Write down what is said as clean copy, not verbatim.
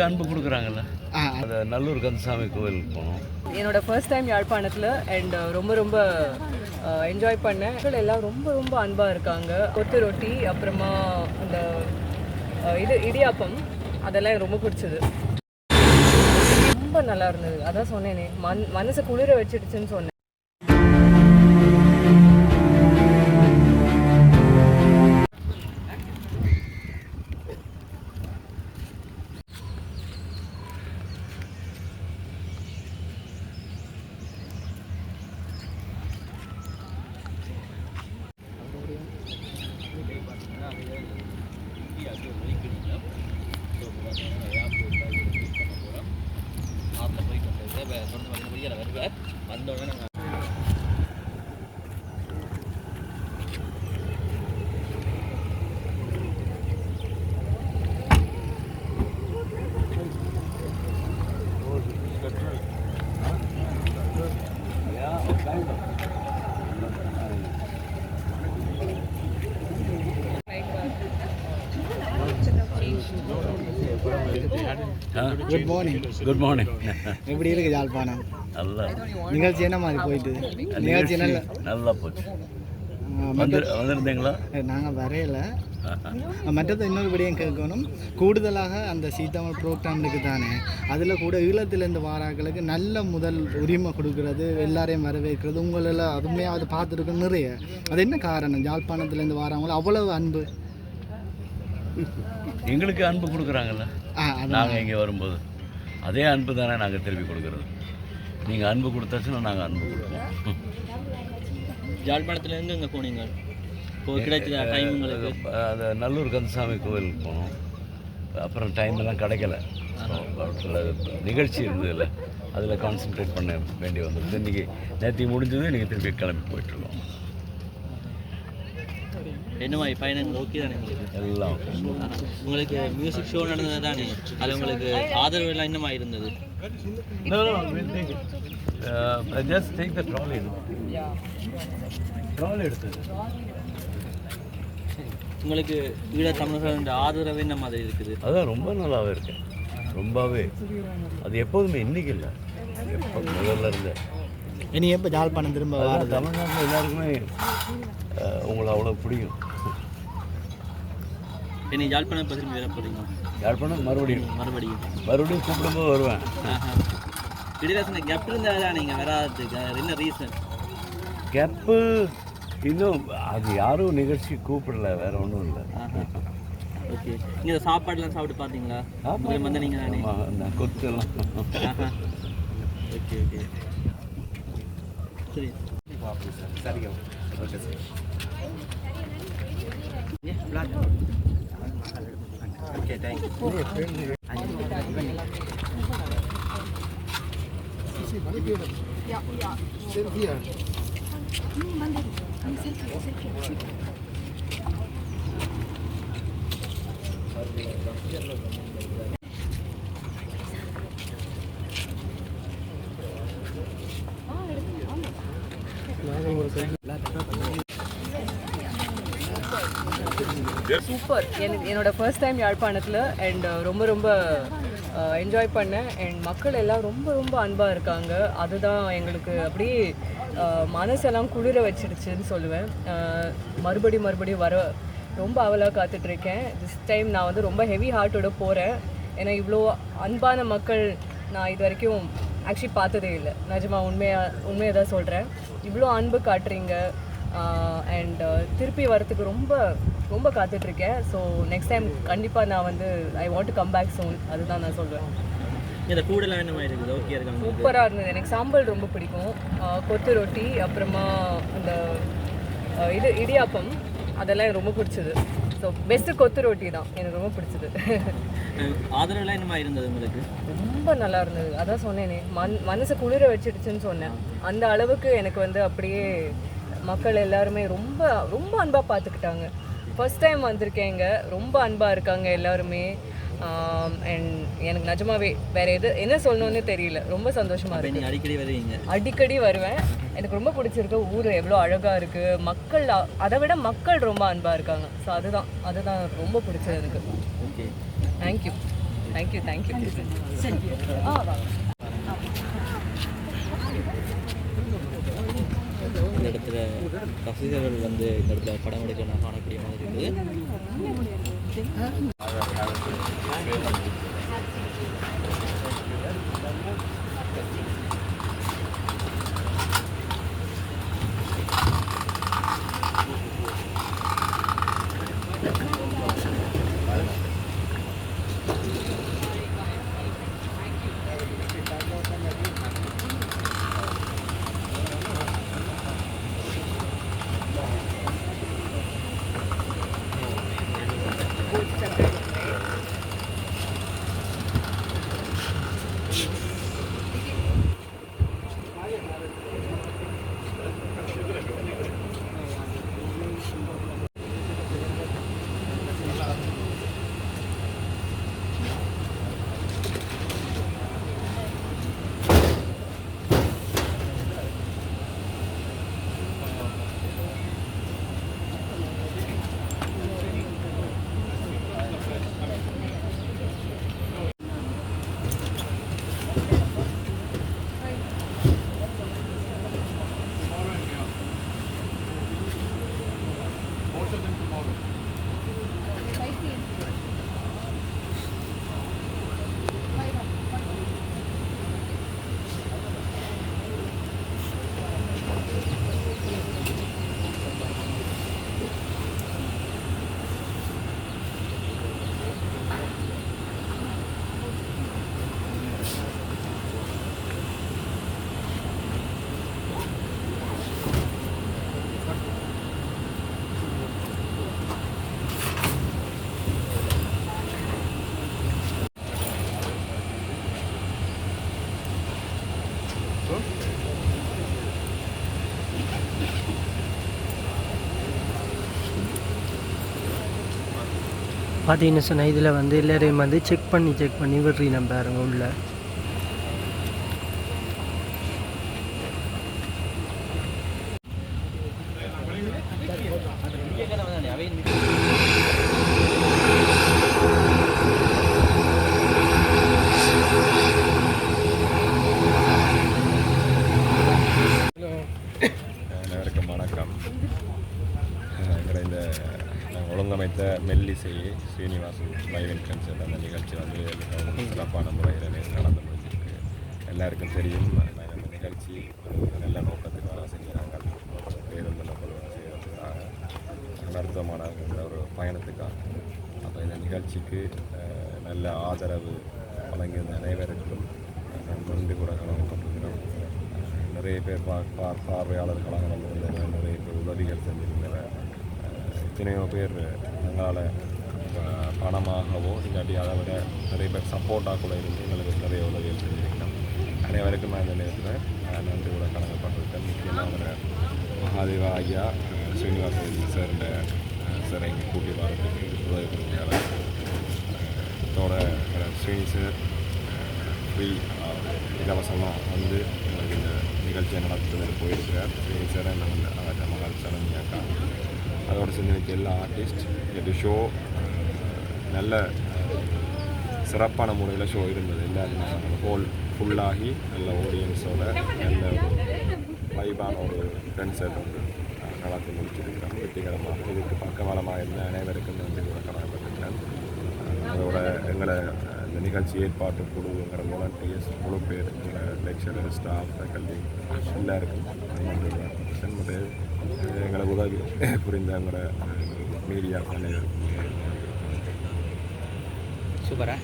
அன்பு கொடுக்குறாங்கல்ல. அது நல்லூர் கந்தசாமி கோவிலுக்கு போனோம். என்னோட ஃபர்ஸ்ட் டைம் யாழ்ப்பாணத்தில் அண்ட் ரொம்ப ரொம்ப என்ஜாய் பண்ணேன். மக்கள் எல்லாம் ரொம்ப ரொம்ப அன்பாக இருக்காங்க. கொத்து ரொட்டி, அப்புறமா அந்த இடியாப்பம், அதெல்லாம் எனக்கு ரொம்ப பிடிச்சது. ரொம்ப நல்லா இருந்தது. அதான் சொன்னேனே, மனசை குளிர வச்சிடுச்சுன்னு சொன்னேன். Good morning. எப்படி இருக்கு யாழ்ப்பாணம்? நல்லா நிகழ்ச்சி என்ன மாதிரி போயிட்டு? நிகழ்ச்சி நல்லா போச்சு. வந்திருந்தீங்களா? நாங்கள் வரையலை. மற்றது இன்னொரு படியும் கேட்கணும், கூடுதலாக அந்த சீத்தமிழ் ப்ரோக்ராமுக்கு தானே, அதில் கூட ஈழத்திலேருந்து வாராக்களுக்கு நல்ல முதல் உரிமை கொடுக்கறது, எல்லாரையும் வரவேற்கிறது, உங்களெல்லாம் அதுமையாவது பார்த்துருக்கோம் நிறைய. அது என்ன காரணம்? யாழ்ப்பாணத்துலேருந்து வாரவங்களும் அவ்வளவு அன்பு. எங்களுக்கு அன்பு கொடுக்குறாங்கல்ல. நாங்கள் இங்கே வரும்போது அதே அன்பு தானே நாங்கள் திருப்பி கொடுக்குறது. நீங்கள் அன்பு கொடுத்தாச்சுன்னா நாங்கள் அன்பு கொடுப்போம். யாழ்ப்பாணத்தில் எங்கே போனீங்க? அது நல்லூர் கந்தசாமி கோவிலுக்கு போனோம். அப்புறம் டைம் எல்லாம் கிடைக்கல. நிகழ்ச்சி இருந்ததில்ல, அதில் கான்சென்ட்ரேட் பண்ண வேண்டி வந்துடுது. இன்றைக்கி நேற்று முடிஞ்சது, இன்றைக்கி திருப்பி கிளம்பி போயிட்டுருக்கோம். என்னமா பயணங்கள் ஓகே தானே உங்களுக்கு? எல்லாம் உங்களுக்கு மியூசிக் ஷோ நடந்தது தானே, அது உங்களுக்கு ஆதரவு எல்லாம் என்னமா இருந்தது? Just take the trolley. Trolley எடுத்தது. உங்களுக்கு ஈழத்தமிழர்கள் ஆதரவு என்ன மாதிரி இருக்குது? அதான் ரொம்ப நல்லாவே இருக்கு, ரொம்பவே. அது எப்போதுமே இன்னைக்கு இல்லை, எப்போ முதல்ல இருந்த. இனி எப்போ யாழ்ப்பாணம் திரும்ப தமிழ்நாட்டில் எல்லாருக்குமே உங்களை அவ்வளோ பிடிக்கும். இனி யாழ்ப்பாணம் பற்றி வேற போகிறீங்க? யாழ்ப்பாணம் மறுபடியும் கூப்பிடும்போது வருவேன். இடையில கேப் இருந்தால் நீங்கள் வராதுக்கு என்ன ரீசன்? கேப்பு இன்னும் அது யாரும் நிகழ்ச்சி கூப்பிடல, வேற ஒன்றும் இல்லை. ஓகே, நீங்கள் சாப்பாடுலாம் சாப்பிட்டு பார்த்தீங்களா? வந்து நீங்கள் கொத்தெல்லாம். ஓகே ஓகே சரி சரி okay sir. Okay thank you. Super. என்னோட ஃபர்ஸ்ட் டைம் யாழ்ப்பாணத்தில் அண்ட் ரொம்ப ரொம்ப என்ஜாய் பண்ணேன். அண்ட் மக்கள் எல்லாம் ரொம்ப ரொம்ப அன்பாக இருக்காங்க. அதுதான் எங்களுக்கு அப்படியே மனசெல்லாம் குளிர வச்சிடுச்சுன்னு சொல்லுவேன். மறுபடியும் வர ரொம்ப அவலாக காத்துட்ருக்கேன். திஸ் டைம் நான் வந்து ரொம்ப ஹெவி ஹார்ட்டோட போகிறேன். ஏன்னா இவ்வளோ அன்பான மக்கள் நான் இது வரைக்கும் ஆக்சுவலி பார்த்ததே இல்லை. நிஜமாக உண்மையாக தான் சொல்கிறேன். இவ்வளோ அன்பு காட்டுறீங்க. அண்ட் திருப்பி வரத்துக்கு ரொம்ப ரொம்ப காத்துட்ருக்கேன். ஸோ நெக்ஸ்ட் டைம் கண்டிப்பாக நான் வந்து I want to come back soon. அதுதான் நான் சொல்வேன். இந்த கூடலாம் என்ன மாதிரி இருக்குது? ஓகே இருக்காங்க. சூப்பராக இருந்தது. எனக்கு சாம்பல் ரொம்ப பிடிக்கும். கொத்து ரொட்டி, அப்புறமா அந்த இடியாப்பம், அதெல்லாம் எனக்கு ரொம்ப பிடிச்சது. ஸோ பெஸ்ட்டு கொத்து ரொட்டி தான் எனக்கு ரொம்ப பிடிச்சது. ஆதரவுலாம் என்னமா இருந்தது உங்களுக்கு? ரொம்ப நல்லா இருந்தது. அதான் சொன்னேனே, மனசை குளிர வச்சிடுச்சுன்னு சொன்னேன். அந்த அளவுக்கு எனக்கு வந்து அப்படியே மக்கள் எல்லாருமே ரொம்ப ரொம்ப அன்பாக பார்த்துக்கிட்டாங்க. ஃபர்ஸ்ட் டைம் வந்திருக்கேங்க, ரொம்ப அன்பாக இருக்காங்க எல்லாருமே. அண்ட் எனக்கு நிஜமாவே வேறு என்ன சொல்லணும்னே தெரியல. ரொம்ப சந்தோஷமாக இருக்குது. அடிக்கடி வருவீங்க? அடிக்கடி வருவேன். எனக்கு ரொம்ப பிடிச்சிருக்கு. ஊர் எவ்வளோ அழகாக இருக்குது. மக்கள் அதை விட மக்கள் ரொம்ப அன்பாக இருக்காங்க. ஸோ அதுதான் ரொம்ப பிடிச்சது எனக்கு. Okay, thank you. Thank you thank you. இந்த இடத்துல ரசிகர்கள் வந்து இந்த இடத்துல படம் எடுக்க நான் காணக்கூடிய மாதிரி இருக்குது. பார்த்தீங்கன்னு சொன்னால் இதில் வந்து எல்லோரையும் வந்து செக் பண்ணி விடுறீ நம்ம பாருங்க உள்ள. அனைவருக்கும் வணக்கம். எங்களை இந்த ஒழுங்கமைத்த மெல்லிசை ஸ்ரீனிவாசன் லைவ் கன்சர்ட் அந்த நிகழ்ச்சி வந்து மிகவும் சிறப்பான முறையில் நடந்து முடிஞ்சிருக்கு. எல்லாருக்கும் தெரியும் நாங்கள் அந்த நிகழ்ச்சி நல்ல நோக்கத்துக்காக செஞ்சுறாங்க. பேருந்து நோக்கம் செய்கிறதுக்காக அனர்த்தமான ஒரு பயணத்துக்காக. அப்போ இந்த நிகழ்ச்சிக்கு நல்ல ஆதரவு வழங்கியிருந்த அனைவருக்கும் நன்றி கூற கடமைப்பட்டிருக்கிறோம். நிறைய பேர் பார்வையாளர்களாக வந்திருந்தனர், நிறைய பேர் உதவிகள் செஞ்சிருந்தனர். எத்தனையோ பேர் எங்களால் பணமாகவோ இல்லாட்டி அதை விட நிறைய பேர் சப்போர்ட்டாக கூட இருந்து எங்களுக்கு நிறைய உதவிகள் செஞ்சுருக்கோம். அனைவருக்கும் நான் இந்த நேரத்தில் நன்றி கூட கடமைப்பட்டிருக்கேன். முக்கியமாக மகாதேவா ஐயா ஸ்ரீனிவாசன் சார் இங்கே கூட்டி வரதுக்கு உதவி பண்ணியார். இதோட ஸ்ரீனி சார் ஃப்ரீ இலவசமாக வந்து எங்களுக்கு இந்த நிகழ்ச்சியை நடத்துறதுக்கு போயிருக்கிறார். ஸ்ரீனி சார் என்ன மகள் சரணி அக்கா அதோடு சேர்ந்து வைக்க எல்லா ஆர்டிஸ்ட் இந்த ஷோ நல்ல சிறப்பான முறையில் ஷோ இருந்தது. எல்லாருமே ஹோல் ஃபுல்லாகி நல்ல ஆடியன்ஸோட நல்ல வைபான ஒரு கன்சர்ட் வந்து நடத்தி முடிச்சிருக்கிறோம் வெற்றிகரமாக. இதுக்கு பக்கபலமாக இருந்த அனைவருக்கும் நன்றி கூட கடமைப்பட்டிருக்கிறேன். அதோட எங்களை இந்த நிகழ்ச்சி ஏற்பாட்டு குழுங்கிற வாலண்டியர்ஸ் முழு பேர் எங்களை லெக்சரர் ஸ்டாஃப் ஃபேக்கல்டி எல்லாருக்கும் நன்றி கூட எங்களை உதவி புரிந்த எங்களோட மீடியா அனைவருக்கும் சூப்பரா.